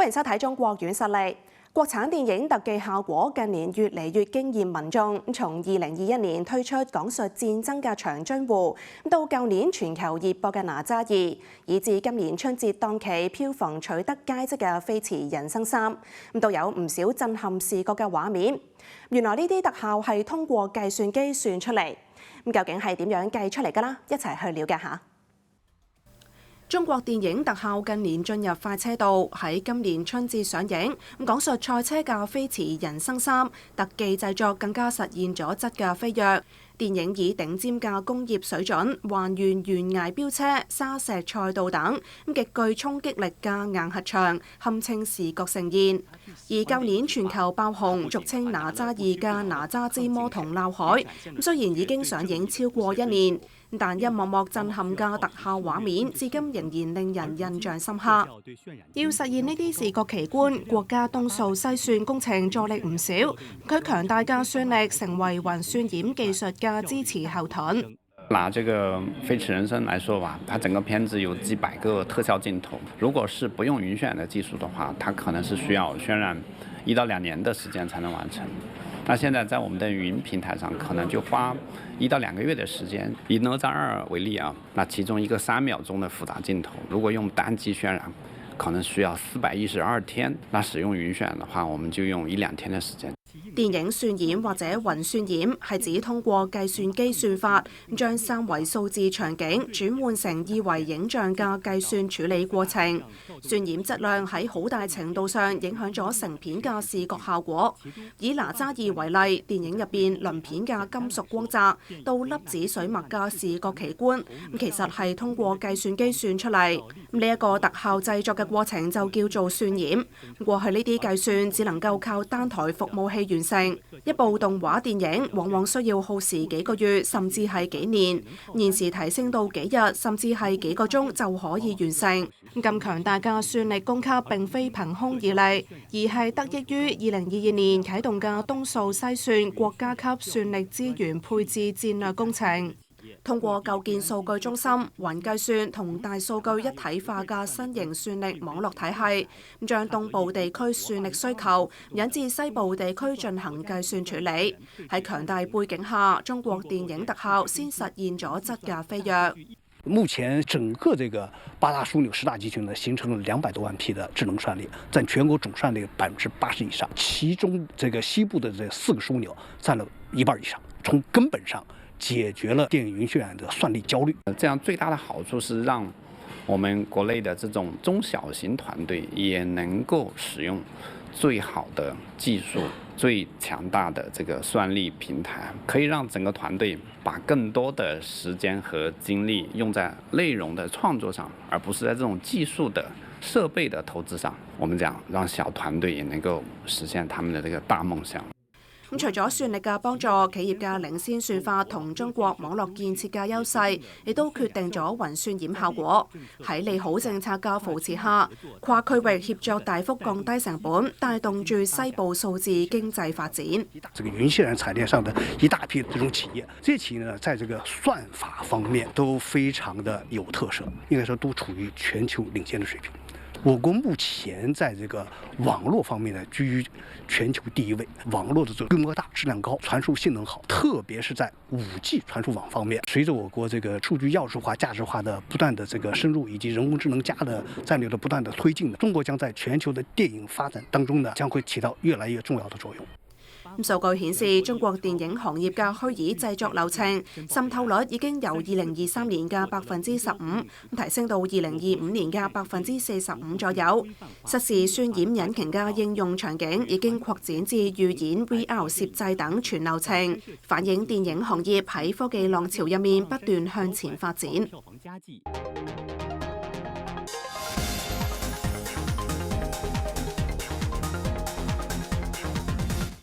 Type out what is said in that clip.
歡迎收睇《中國軟實力》。國產電影特技效果近年越嚟越驚豔民眾。從2021年推出講述戰爭嘅長津湖，到舊年全球熱播嘅哪吒2，以至今年春節檔期票房取得佳績嘅《飛馳人生3》，都有唔少震撼視覺嘅畫面。原來呢啲特效係通過計算機算出嚟。究竟係點樣計出嚟㗎啦？一齊去了解下。中國電影特效近年進入快車道，喺今年春節上映。講述賽車嘅《飛馳人生3》，特技製作更加實現咗質嘅飛躍。電影以頂尖嘅工業水準還原懸崖飆車、沙石賽道等極具衝擊力嘅硬核場，堪稱視覺盛宴。而舊年全球爆紅，俗稱哪吒2嘅哪吒之魔童鬧海，雖然已經上映超過1年，但一幕幕震撼嘅特效畫面，至今仍然令人印象深刻。要實現呢啲視覺奇觀，國家東數西算工程助力唔少，佢強大嘅算力成為雲渲染技術嘅支持後盾。拿這個《飛馳人生》來說吧，它整個片子有幾百個特效鏡頭，如果是不用雲渲染的技術的話，它可能是需要渲染1到2年的時間才能完成。那現在在我們的雲平台上，可能就花1到2個月的時間。以哪吒2為例啊，那其中一個3秒鐘的複雜鏡頭，如果用單機渲染，可能需要412天。那使用雲渲染的話，我們就用1-2天的時間。電影渲染或者雲渲染係指通過計算機算法，將3維數字場景轉換成2維影像嘅計算處理過程。渲染質量喺好大程度上影響咗成片嘅視覺效果。以哪吒2為例，電影入邊鱗片嘅金屬光澤到粒子水墨嘅視覺奇觀，其實係通過計算機算出嚟。呢一個特效製作嘅過程就叫做渲染。過去呢啲計算只能夠靠單台服務器完成。一部動畫電影往往需要耗時幾個月，甚至係幾年。現時提升到幾日，甚至係幾個鐘就可以完成。咁強大嘅算力供給並非憑空而嚟，而係得益於2022年啟動嘅東數西算國家級算力資源配置戰略工程。通過構建數據中心、雲計算同大數據一體化嘅新型算力網絡體系，將東部地區算力需求引至西部地區進行計算處理。喺強大背景下，中國電影特效先實現咗質嘅飛躍。目前整個這個8大樞紐10大集群呢，形成了200多萬 P 的智能算力，佔全國總算力80%以上。其中這個西部的這4個樞紐佔了1半以上，從根本上解決了電影雲渲染的算力焦慮。這樣最大的好處是讓我們國內的這種中小型團隊也能夠使用最好的技術、最強大的這個算力平台，可以讓整個團隊把更多的時間和精力用在內容的創作上，而不是在這種技術的設備的投資上。我們講讓小團隊也能夠實現他們的這個大夢想。除咗算力嘅幫助，企業嘅領先算法同中國網絡建設嘅優勢，亦都決定咗雲渲染效果。喺利好政策嘅扶持下，跨區域協作大幅降低成本，帶動住西部數字經濟發展。這個雲渲染產業上的一大批這種企業，這些企業呢，在這個算法方面都非常的有特色，應該說都處於全球領先的水平。我國目前在這個網絡方面呢，居於全球第1位。網絡的這個規模大、質量高、傳輸性能好，特別是在5G 傳輸網方面，隨着我國這個數據鑰匙化、價值化的不斷的這個深入，以及人工智能+的戰略的不斷的推進，中國將在全球的電影發展當中呢，將會起到越來越重要的作用。數據顯示，中國電影行業嘅虛擬製作流程滲透率已經由2023年嘅15%提升到2025年嘅45%左右。實時渲染引擎嘅應用場景已經擴展至預演、VR 攝製等全流程，反映電影行業喺科技浪潮入面不斷向前發展。